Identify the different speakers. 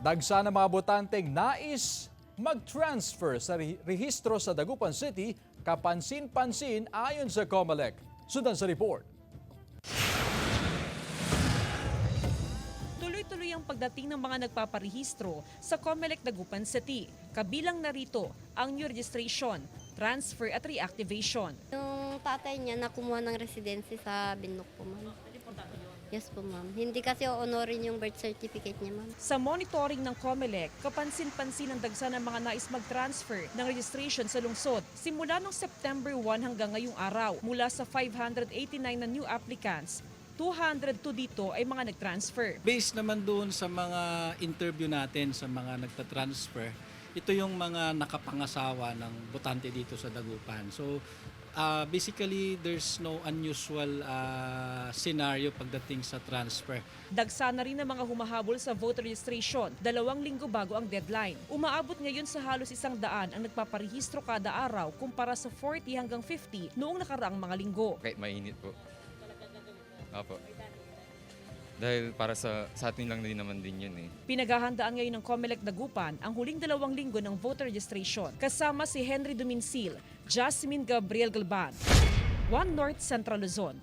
Speaker 1: Dagsa ng mga botanteng nais mag-transfer sa rehistro sa Dagupan City, kapansin-pansin ayon sa COMELEC. Sundan sa report.
Speaker 2: Tuloy-tuloy ang pagdating ng mga nagpaparehistro sa COMELEC Dagupan City. Kabilang narito ang new registration, transfer at reactivation.
Speaker 3: Yung tatay niya na kumuha ng residency sa Binok po, ma'am. Yes po, ma'am. Hindi kasi honorin yung birth certificate niya, ma'am.
Speaker 2: Sa monitoring ng COMELEC, kapansin-pansin ang dagsa ng mga nais mag-transfer ng registration sa lungsod simula noong September 1 hanggang ngayong araw. Mula sa 589 na new applicants, 202 dito ay mga nag-transfer.
Speaker 4: Based naman doon sa mga interview natin sa mga nagtatransfer, ito yung mga nakapangasawa ng botante dito sa Dagupan. So basically, there's no unusual scenario pagdating sa transfer.
Speaker 2: Dagsa na rin ang mga humahabol sa voter registration 2 linggo bago ang deadline. Umaabot ngayon sa halos 100 ang nagpaparehistro kada araw kumpara sa 40 hanggang 50 noong nakaraang mga linggo.
Speaker 5: Kahit mainit po. Opo. Dahil para sa atin lang din naman din yun eh.
Speaker 2: Pinaghahandaan ngayon ng COMELEC Dagupan ang huling 2 linggo ng voter registration kasama si Henry Duminsil, Jasmine Gabriel Galban, One North Central Luzon.